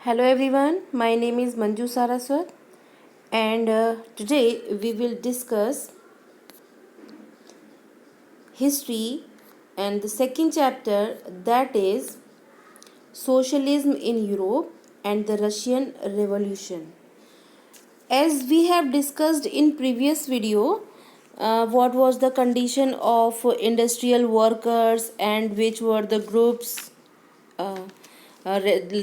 Hello everyone, my name is Manju Saraswat and today we will discuss history and the second chapter, that is socialism in Europe and the Russian Revolution. As we have discussed in previous video, what was the condition of industrial workers and which were the groups, uh,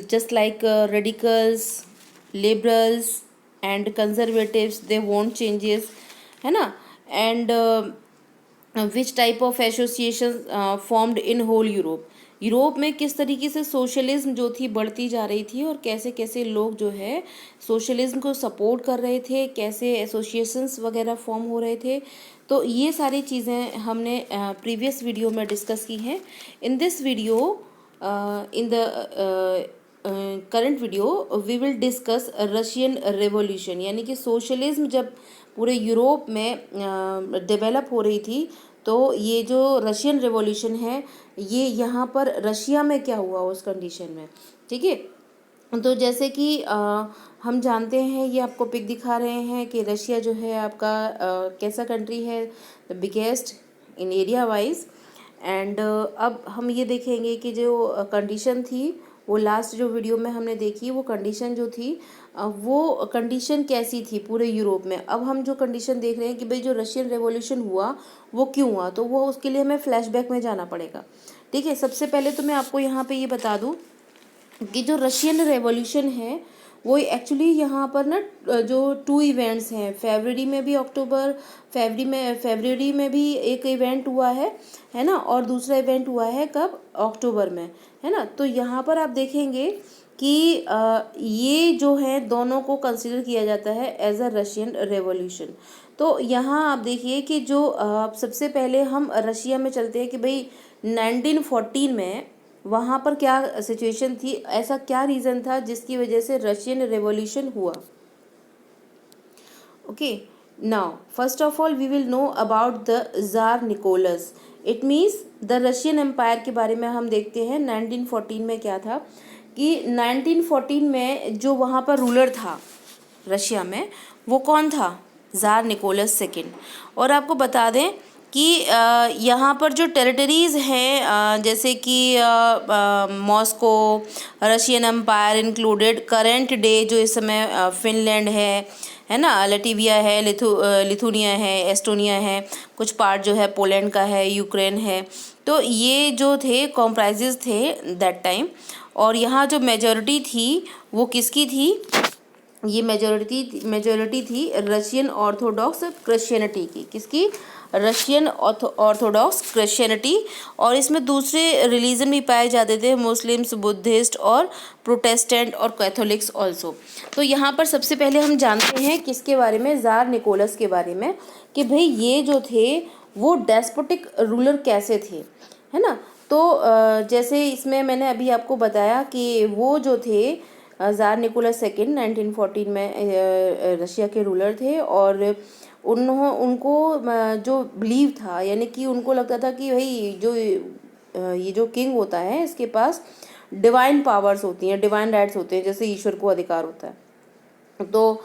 just like radicals, liberals and conservatives, they want changes, है ना. And which type of associations formed in whole Europe. Europe में किस तरीके से socialism जो थी बढ़ती जा रही थी और कैसे कैसे लोग जो है सोशलिज्म को सपोर्ट कर रहे थे, कैसे एसोसिएशंस वगैरह फॉर्म हो रहे थे. तो ये सारी चीज़ें हमने प्रीवियस वीडियो में डिस्कस की हैं. In this video, in the current video we will discuss Russian revolution, यानी कि सोशलिज्म जब पूरे यूरोप में डेवलप हो रही थी तो ये जो रशियन रेवोल्यूशन है ये यहाँ पर रशिया में क्या हुआ उस कंडीशन में. ठीक है, तो जैसे कि हम जानते हैं, ये आपको पिक दिखा रहे हैं कि रशिया जो है आपका कैसा कंट्री है, the biggest in area wise. And अब हम ये देखेंगे कि जो कंडीशन थी वो लास्ट जो वीडियो में हमने देखी, वो कंडीशन जो थी वो कंडीशन कैसी थी पूरे यूरोप में. अब हम जो कंडीशन देख रहे हैं कि भाई जो रशियन रेवोल्यूशन हुआ वो क्यों हुआ, तो वो उसके लिए हमें फ्लैशबैक में जाना पड़ेगा. ठीक है, सबसे पहले तो मैं आपको यहाँ पे ये बता दूँ कि जो रशियन रेवोल्यूशन है वो एक्चुअली यहाँ पर ना जो 2 इवेंट्स हैं, फरवरी में भी फरवरी में भी एक इवेंट हुआ है ना, और दूसरा इवेंट हुआ है कब, अक्टूबर में, है ना. तो यहाँ पर आप देखेंगे कि ये जो है दोनों को कंसिडर किया जाता है एज अ रशियन रेवोल्यूशन. तो यहाँ आप देखिए कि जो सबसे पहले हम रशिया में चलते हैं कि भाई 1914 में वहाँ पर क्या सिचुएशन थी, ऐसा क्या रीज़न था जिसकी वजह से रशियन रेवोल्यूशन हुआ. Okay, now first of all we will know about the tsar Nicholas. It means the Russian empire के बारे में हम देखते हैं. 1914 में क्या था कि 1914 में जो वहाँ पर रूलर था रशिया में वो कौन था, ज़ार निकोलस सेकेंड. और आपको बता दें कि यहाँ पर जो टेरिटरीज़ हैं जैसे कि Moscow, Russian empire included, current day जो इस समय फिनलैंड है ना, लटविया है, लिथुनिया है, एस्टोनिया है, कुछ पार्ट जो है पोलैंड का है, यूक्रेन है. तो ये जो थे कॉम्प्राइजेज थे दैट टाइम. और यहाँ जो मेजॉरिटी थी वो किसकी थी, ये मेजॉरिटी थी रशियन ऑर्थोडॉक्स क्रिश्चियनिटी की. किसकी, रशियन ऑर्थोडॉक्स क्रिश्चियनिटी. और इसमें दूसरे रिलीजन भी पाए जाते थे, मुस्लिम्स, बुद्धिस्ट और प्रोटेस्टेंट और कैथोलिक्स ऑल्सो. तो यहाँ पर सबसे पहले हम जानते हैं किसके बारे में, ज़ार निकोलस के बारे में, कि भाई ये जो थे वो डेस्पोटिक रूलर कैसे थे, है ना. तो जैसे इसमें मैंने अभी आपको बताया कि वो जो थे ज़ार निकोलस सेकेंड 1914 में रशिया के रूलर थे. और उनको जो बिलीव था, यानी कि उनको लगता था कि भाई जो ये जो किंग होता है इसके पास डिवाइन पावर्स होती हैं, डिवाइन राइट्स होते हैं, जैसे ईश्वर को अधिकार होता है. तो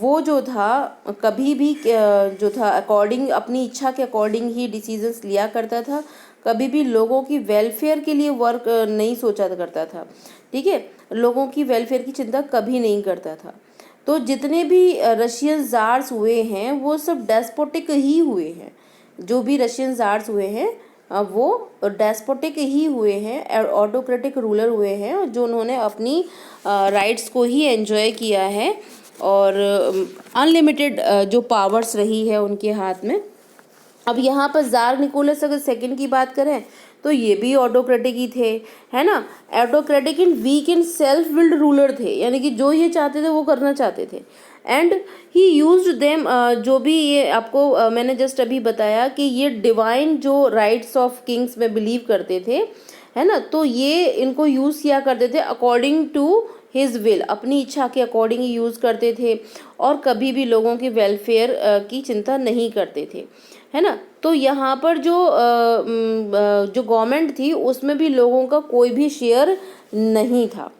वो जो था कभी भी जो था अकॉर्डिंग, अपनी इच्छा के अकॉर्डिंग ही डिसीजंस लिया करता था, कभी भी लोगों की वेलफेयर के लिए वर्क नहीं सोचा करता था. ठीक है, लोगों की वेलफेयर की चिंता कभी नहीं करता था. तो जितने भी रशियन ज़ार्स हुए हैं वो सब डेस्पोटिक ही हुए हैं. जो भी रशियन ज़ार्स हुए हैं वो डेस्पोटिक ही हुए हैं, ऑटोक्रेटिक रूलर हुए हैं, जो उन्होंने अपनी राइट्स को ही एंजॉय किया है और अनलिमिटेड जो पावर्स रही है उनके हाथ में. अब यहाँ पर ज़ार निकोलस अगर सेकंड की बात करें तो ये भी ऑटोक्रेटिक ही थे, है ना. Autocratic in weak in self willed ruler थे, यानी कि जो ये चाहते थे वो करना चाहते थे. एंड ही यूज्ड देम, जो भी ये आपको मैंने जस्ट अभी बताया कि ये डिवाइन जो राइट्स ऑफ किंग्स में बिलीव करते थे, है ना, तो ये इनको यूज़ किया करते थे अकॉर्डिंग टू हिज विल, अपनी इच्छा के अकॉर्डिंग ही यूज़ करते थे और कभी भी लोगों की वेलफेयर की चिंता नहीं करते थे, है ना. तो यहाँ पर जो गवर्नमेंट थी उसमें भी लोगों का कोई भी शेयर नहीं था.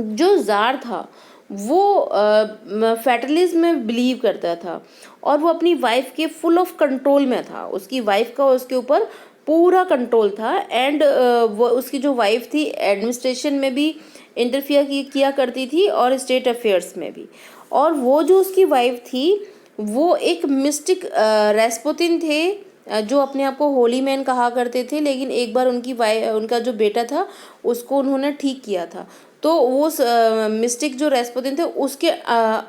जो ज़ार था वो फैटलिज्म में बिलीव करता था और वो अपनी वाइफ के फुल ऑफ कंट्रोल में था। उसकी वाइफ का उसके ऊपर पूरा कंट्रोल था एंड वो उसकी जो वाइफ थी एडमिनिस्ट्रेशन में भी इंटरफियर किया करती थी और स्टेट अफेयर्स में भी। और वो जो उसकी वाइफ थी वो एक मिस्टिक रेस्पुतिन थे जो अपने आप को होली मैन कहा करते थे, लेकिन एक बार उनका जो बेटा था उसको उन्होंने ठीक किया था। तो वो मिस्टिक जो रेस्पुतिन थे उसके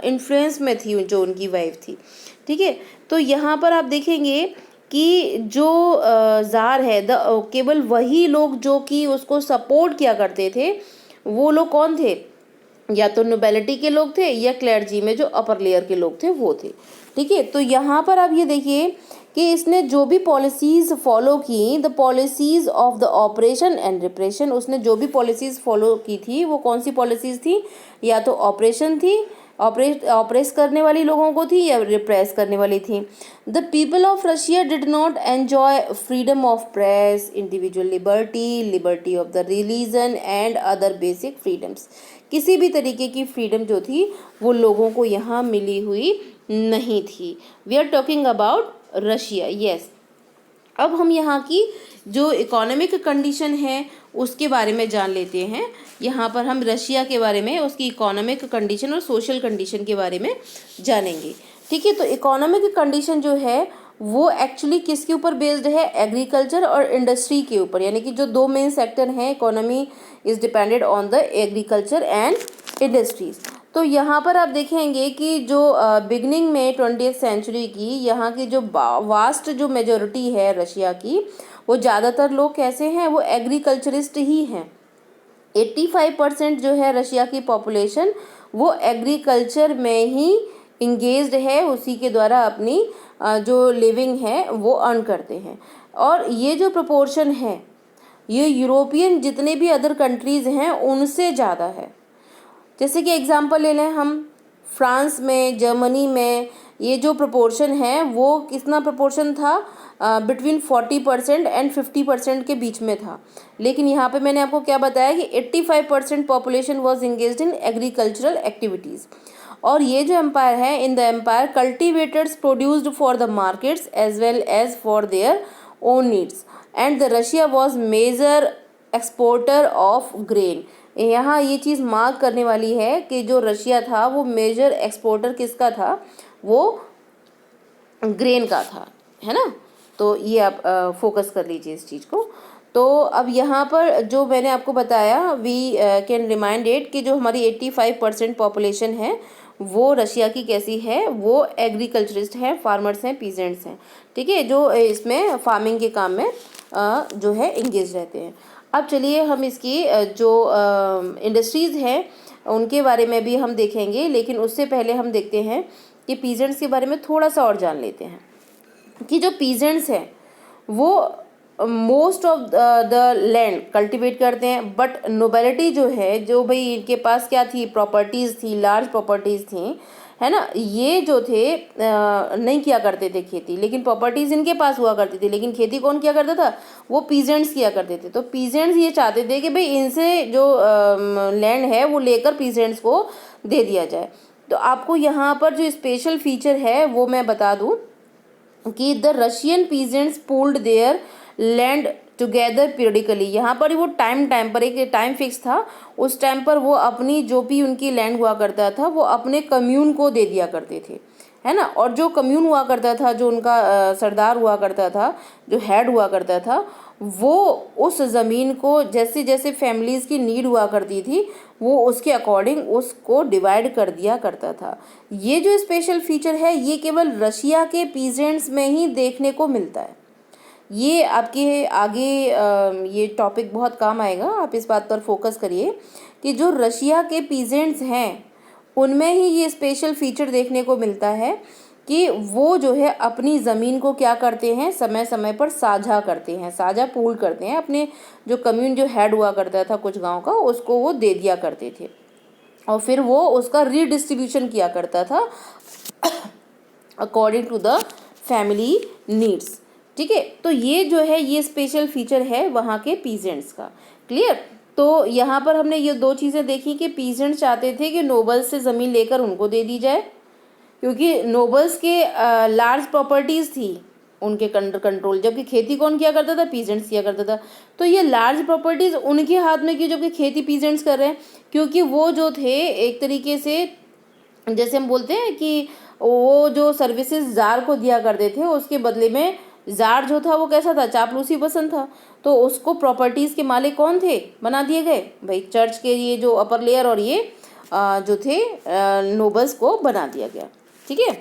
इन्फ्लुएंस में थी जो उनकी वाइफ थी। ठीक है, तो यहाँ पर आप देखेंगे कि जो ज़ार है केवल वही लोग जो कि उसको सपोर्ट किया करते थे वो लोग कौन थे, या तो नोबेलिटी के लोग थे या क्लर्जी में जो अपर लेयर के लोग थे वो थे। ठीक है, तो यहाँ पर आप ये देखिए कि इसने जो भी पॉलिसीज़ फॉलो की, the policies of the operation and repression, उसने जो भी पॉलिसीज़ फॉलो की थी वो कौन सी पॉलिसीज़ थी, या तो ऑपरेशन थी, ऑपरेस करने वाली लोगों को थी, या रिप्रेस करने वाली थी। The people of Russia did not enjoy freedom of press, individual liberty, liberty of the religion and other basic freedoms. किसी भी तरीके की फ्रीडम जो थी वो लोगों को यहाँ मिली हुई नहीं थी। We are talking about Russia, yes. अब हम यहाँ की जो इकोनॉमिक कंडीशन है उसके बारे में जान लेते हैं। यहाँ पर हम रशिया के बारे में, उसकी इकोनॉमिक कंडीशन और सोशल कंडीशन के बारे में जानेंगे। ठीक है, तो इकोनॉमिक कंडीशन जो है वो एक्चुअली किसके ऊपर बेस्ड है, एग्रीकल्चर और इंडस्ट्री के ऊपर, यानी कि जो दो मेन सेक्टर हैं economy is depended on the agriculture and industries. तो यहाँ पर आप देखेंगे कि जो बिगनिंग में 20th सेंचुरी की यहाँ की जो वास्ट जो मेजोरिटी है रशिया की, वो ज़्यादातर लोग कैसे हैं, वो एग्रीकल्चरिस्ट ही हैं। 85% जो है रशिया की पॉपुलेशन वो एग्रीकल्चर में ही इंगेज्ड है, उसी के द्वारा अपनी जो लिविंग है वो अर्न करते हैं। और ये जो प्रोपोर्शन है ये यूरोपियन जितने भी अदर कंट्रीज़ हैं उनसे ज़्यादा है। जैसे कि एग्जांपल ले लें हम, फ्रांस में, जर्मनी में ये जो प्रोपोर्शन है वो कितना प्रोपोर्शन था, बिटवीन 40% एंड 50% के बीच में था। लेकिन यहाँ पे मैंने आपको क्या बताया कि 85% population was engaged in agricultural activities. और ये जो एम्पायर है, in the empire cultivators produced for the markets as well as for their own needs and the Russia was major exporter of grain. यहाँ ये चीज़ मार्क करने वाली है कि जो रशिया था वो मेजर एक्सपोर्टर किसका था, वो ग्रेन का था, है ना। तो ये आप फोकस कर लीजिए इस चीज़ को। तो अब यहाँ पर जो मैंने आपको बताया, वी कैन रिमाइंड इट कि जो हमारी 85% पॉपुलेशन है वो रशिया की कैसी है, वो एग्रीकल्चरिस्ट हैं, फार्मर्स हैं, पीजेंट्स हैं। ठीक है, जो इसमें फार्मिंग के काम में जो है इंगेज रहते हैं। अब चलिए हम इसकी जो इंडस्ट्रीज़ हैं उनके बारे में भी हम देखेंगे, लेकिन उससे पहले हम देखते हैं कि पीजेंट्स के बारे में थोड़ा सा और जान लेते हैं कि जो पीजेंट्स हैं वो most of the land cultivate करते हैं, बट नोबेलिटी जो है, जो भाई इनके पास क्या थी, प्रॉपर्टीज़ थी, लार्ज प्रॉपर्टीज़ थी, है ना, ये जो थे नहीं किया करते थे खेती, लेकिन प्रॉपर्टीज़ इनके पास हुआ करती थी, लेकिन खेती कौन किया करता था, वो पीजेंट्स किया करते थे। तो पीजेंट्स ये चाहते थे कि भाई इनसे जो लैंड है वो लेकर पीजेंट्स को दे दिया जाए। तो आपको यहाँ पर जो स्पेशल फीचर है वो मैं बता दूँ कि the Russian peasants pooled there land together periodically. यहाँ पर वो टाइम पर एक टाइम फिक्स था, उस टाइम पर वो अपनी जो भी उनकी लैंड हुआ करता था वो अपने कम्यून को दे दिया करते थे, है ना। और जो कम्यून हुआ करता था, जो उनका सरदार हुआ करता था, जो हेड हुआ करता था, वो उस ज़मीन को जैसे जैसे फैमिलीज़ की नीड हुआ करती थी वो उसके अकॉर्डिंग उसको डिवाइड कर दिया करता था। ये जो स्पेशल फीचर है ये केवल रशिया के पीजेंट्स में ही देखने को मिलता है। ये आपके आगे ये टॉपिक बहुत काम आएगा, आप इस बात पर फोकस करिए कि जो रशिया के पीजेंट्स हैं उनमें ही ये स्पेशल फीचर देखने को मिलता है कि वो जो है अपनी ज़मीन को क्या करते हैं, समय समय पर साझा करते हैं, साझा पूल करते हैं। अपने जो कम्यून जो हेड हुआ करता था कुछ गांव का, उसको वो दे दिया करते थे और फिर वो उसका रीडिस्ट्रीब्यूशन किया करता था according to the family needs. ठीक है, तो ये जो है ये स्पेशल फीचर है वहाँ के पीजेंट्स का। क्लियर। तो यहाँ पर हमने ये दो चीज़ें देखी कि पीजेंट चाहते थे कि नोबल्स से ज़मीन लेकर उनको दे दी जाए, क्योंकि नोबल्स के लार्ज प्रॉपर्टीज़ थी उनके कंट्रोल, जबकि खेती कौन किया करता था, पीजेंट्स किया करता था। तो ये लार्ज प्रॉपर्टीज़ उनके हाथ में क्यों, जबकि खेती पीजेंट्स कर रहे हैं, क्योंकि वो जो थे एक तरीके से, जैसे हम बोलते हैं कि वो जो सर्विसेज जार को दिया करते थे, उसके बदले में जार जो था वो कैसा था, चापलूसी पसंद था। तो उसको प्रॉपर्टीज़ के मालिक कौन थे, बना दिए गए भाई, चर्च के ये जो अपर लेयर और ये जो थे नोबल्स को बना दिया गया। ठीक है,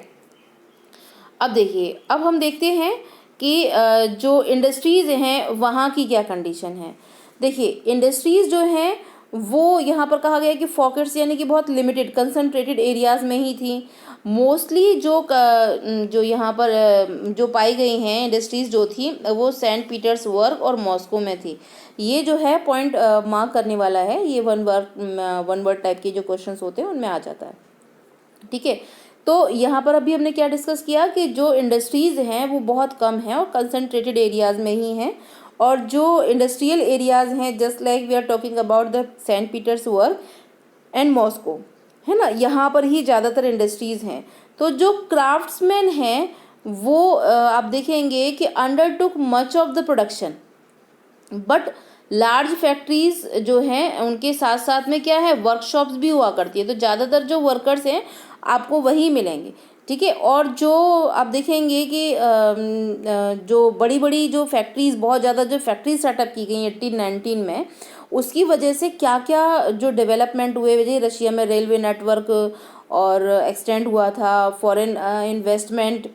अब देखिए, अब हम देखते हैं कि जो इंडस्ट्रीज़ हैं वहाँ की क्या कंडीशन है। देखिए, इंडस्ट्रीज़ जो हैं वो यहाँ पर कहा गया है कि फॉकेट्स यानी कि बहुत लिमिटेड कंसंट्रेटेड एरियाज़ में ही थी। मोस्टली जो यहाँ पर जो पाई गई हैं इंडस्ट्रीज़ जो थी वो सेंट पीटर्सबर्ग और मॉस्को में थी। ये जो है पॉइंट मार्क करने वाला है, ये वन वर्ड टाइप के जो क्वेश्चंस होते हैं उनमें आ जाता है। ठीक है, तो यहाँ पर अभी हमने क्या डिस्कस किया कि जो इंडस्ट्रीज़ हैं वो बहुत कम हैं और कंसंट्रेटेड एरियाज़ में ही हैं, और जो इंडस्ट्रियल एरियाज़ हैं just like we are talking about the Saint Petersburg and Moscow, है ना, यहाँ पर ही ज़्यादातर इंडस्ट्रीज़ हैं। तो जो क्राफ्ट्समैन हैं वो आप देखेंगे कि undertook much of the production, but large factories जो हैं उनके साथ साथ में क्या है, वर्कशॉप्स भी हुआ करती है। तो ज़्यादातर जो वर्कर्स हैं आपको वही मिलेंगे। ठीक है, और जो आप देखेंगे कि जो बड़ी बड़ी जो फैक्ट्रीज, बहुत ज़्यादा जो फैक्ट्रीज सेटअप की गई 1819 में, उसकी वजह से क्या क्या जो डेवलपमेंट हुए, वजह रशिया में रेलवे नेटवर्क और एक्सटेंड हुआ था, फॉरेन इन्वेस्टमेंट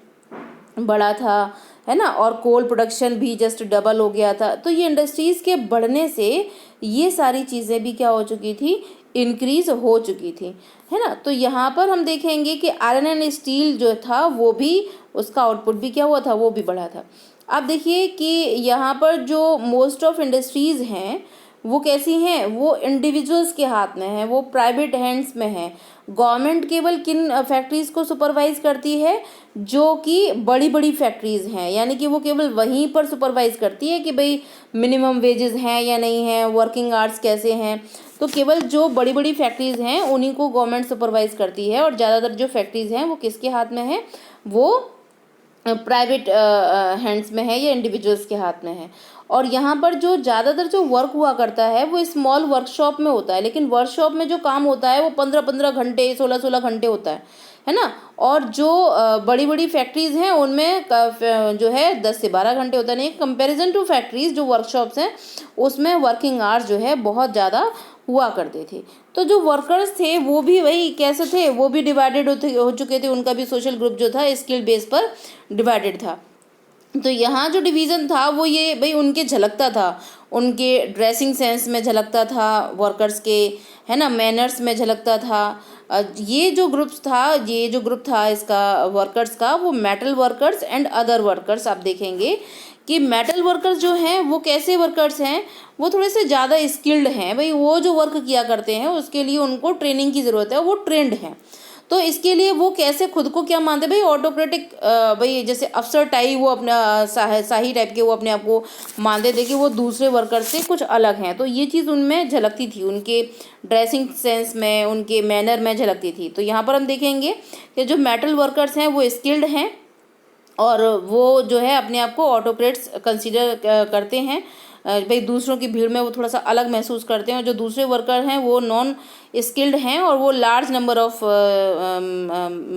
बढ़ा था, है ना, और कोल प्रोडक्शन भी जस्ट डबल हो गया था। तो ये इंडस्ट्रीज़ के बढ़ने से ये सारी चीज़ें भी क्या हो चुकी थी, इंक्रीज़ हो चुकी थी, है ना। तो यहाँ पर हम देखेंगे कि आयरन एंड स्टील जो था वो भी, उसका आउटपुट भी क्या हुआ था, वो भी बढ़ा था। अब देखिए कि यहाँ पर जो मोस्ट ऑफ इंडस्ट्रीज़ हैं वो कैसी हैं, वो इंडिविजुअल्स के हाथ में है, वो प्राइवेट हैंड्स में है। गवर्नमेंट केवल किन फैक्ट्रीज़ को सुपरवाइज करती है, जो कि बड़ी बड़ी फैक्ट्रीज़ हैं, यानी कि वो केवल वहीं पर सुपरवाइज करती है कि भाई मिनिमम वेजेस हैं या नहीं हैं, वर्किंग आवर्स कैसे हैं। तो केवल जो बड़ी बड़ी फैक्ट्रीज़ हैं उन्हीं को गवर्नमेंट सुपरवाइज करती है, और ज़्यादातर जो फैक्ट्रीज़ हैं वो किसके हाथ में है, वो प्राइवेट हैंड्स में है या इंडिविजुअल्स के हाथ में है। और यहाँ पर जो ज़्यादातर जो वर्क हुआ करता है वो स्मॉल वर्कशॉप में होता है, लेकिन वर्कशॉप में जो काम होता है वो 15-15 घंटे, 16-16 घंटे होता है ना। और जो बड़ी बड़ी फैक्ट्रीज़ हैं उनमें जो है 10 से 12 घंटे होता है। नहीं, कंपैरिजन टू फैक्ट्रीज़ जो वर्कशॉप्स हैं उसमें वर्किंग आवर्स जो है बहुत ज़्यादा हुआ करते थे। तो जो वर्कर्स थे वो भी वही कैसे थे, वो भी डिवाइडेड हो चुके थे, उनका भी सोशल ग्रुप जो था स्किल बेस पर डिवाइडेड था। तो यहाँ जो डिवीज़न था वो ये भाई उनके झलकता था, उनके ड्रेसिंग सेंस में झलकता था वर्कर्स के, है ना, मैनर्स में झलकता था। ये जो ग्रुप था इसका वर्कर्स का, वो metal workers and other workers. आप देखेंगे कि मेटल वर्कर्स जो हैं वो कैसे वर्कर्स हैं, वो थोड़े से ज़्यादा स्किल्ड हैं भाई, वो जो वर्क किया करते हैं उसके लिए उनको ट्रेनिंग की ज़रूरत है, वो ट्रेंड हैं। तो इसके लिए वो कैसे खुद को क्या मानते भाई, ऑटोक्रेटिक, भाई जैसे अफसर टाइप, वो अपना शाही टाइप के वो अपने आप को मानते थे कि वो दूसरे वर्कर से कुछ अलग हैं। तो ये चीज़ उनमें झलकती थी, उनके ड्रेसिंग सेंस में, उनके मैनर में झलकती थी। तो यहाँ पर हम देखेंगे कि जो मेटल वर्कर्स हैं वो स्किल्ड हैं और वो जो है अपने आप को ऑटोक्रेट्स कंसीडर करते हैं, भाई दूसरों की भीड़ में वो थोड़ा सा अलग महसूस करते हैं। और जो दूसरे वर्कर हैं वो नॉन स्किल्ड हैं और वो लार्ज नंबर ऑफ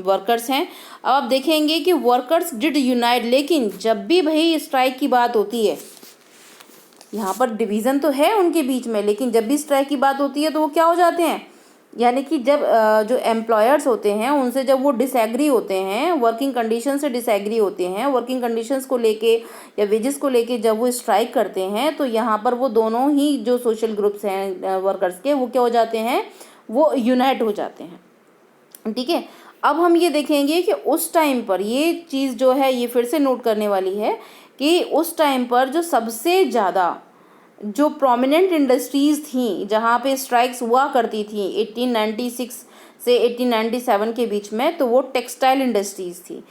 वर्कर्स हैं। अब आप देखेंगे कि वर्कर्स डिड यूनाइट, लेकिन जब भी भाई स्ट्राइक की बात होती है, यहाँ पर डिवीज़न तो है उनके बीच में, लेकिन जब भी स्ट्राइक की बात होती है तो वो क्या हो जाते हैं, यानी कि जब जो एम्प्लॉयर्स होते हैं उनसे जब वो डिसएग्री होते हैं, वर्किंग कंडीशन से डिसएग्री होते हैं, वर्किंग कंडीशंस को लेके या वेजेस को लेके जब वो स्ट्राइक करते हैं, तो यहाँ पर वो दोनों ही जो सोशल ग्रुप्स हैं वर्कर्स के, वो क्या हो जाते हैं, वो यूनाइट हो जाते हैं। ठीक है, अब हम ये देखेंगे कि उस टाइम पर ये चीज़ जो है ये फिर से नोट करने वाली है कि उस टाइम पर जो सबसे ज़्यादा जो प्रोमिनेंट इंडस्ट्रीज़ थी जहाँ पे स्ट्राइक्स हुआ करती थी 1896 से 1897 के बीच में, तो वो टेक्सटाइल इंडस्ट्रीज़ थी।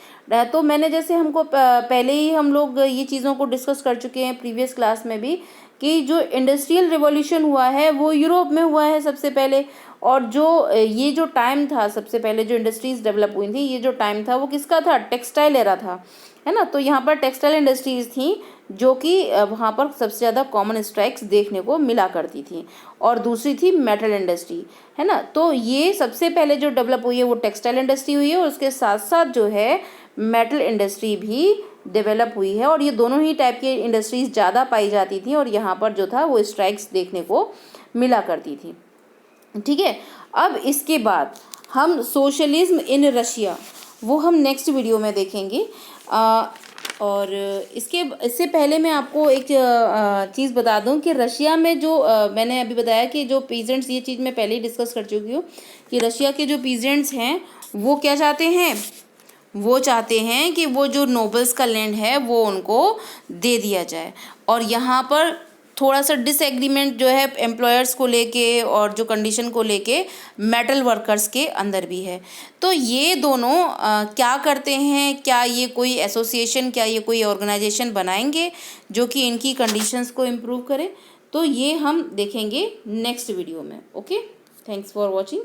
तो मैंने जैसे हमको पहले ही हम लोग ये चीज़ों को डिस्कस कर चुके हैं प्रीवियस क्लास में भी कि जो इंडस्ट्रियल रिवॉल्यूशन हुआ है वो यूरोप में हुआ है सबसे पहले, और जो ये जो टाइम था सबसे पहले जो इंडस्ट्रीज़ डेवलप हुई थी, ये जो टाइम था वो किसका था, टेक्सटाइल एरा था, है ना। तो यहाँ पर टेक्सटाइल इंडस्ट्रीज़ थी जो कि वहाँ पर सबसे ज़्यादा कॉमन स्ट्राइक्स देखने को मिला करती थी, और दूसरी थी मेटल इंडस्ट्री, है ना। तो ये सबसे पहले जो डेवलप हुई है वो टेक्सटाइल इंडस्ट्री हुई है, और उसके साथ साथ जो है मेटल इंडस्ट्री भी डेवलप हुई है, और ये दोनों ही टाइप की इंडस्ट्रीज़ ज़्यादा पाई जाती थी, और यहाँ पर जो था वो स्ट्राइक्स देखने को मिला करती थी, ठीक है। अब इसके बाद हम सोशलिज्म इन रशिया, वो हम नेक्स्ट वीडियो में देखेंगे। और इससे पहले मैं आपको एक चीज़ बता दूं कि रशिया में जो मैंने अभी बताया कि जो पीजेंट्स, ये चीज़ मैं पहले ही डिस्कस कर चुकी हूँ कि रशिया के जो पीजेंट्स हैं वो क्या चाहते हैं, वो चाहते हैं कि वो जो नोबल्स का लैंड है वो उनको दे दिया जाए, और यहाँ पर थोड़ा सा डिसएग्रीमेंट जो है एम्प्लॉयर्स को लेके और जो कंडीशन को लेके मेटल वर्कर्स के अंदर भी है। तो ये दोनों क्या करते हैं, क्या ये कोई एसोसिएशन, क्या ये कोई ऑर्गेनाइजेशन बनाएंगे जो कि इनकी कंडीशंस को इम्प्रूव करे, तो ये हम देखेंगे नेक्स्ट वीडियो में। Okay, thanks for watching.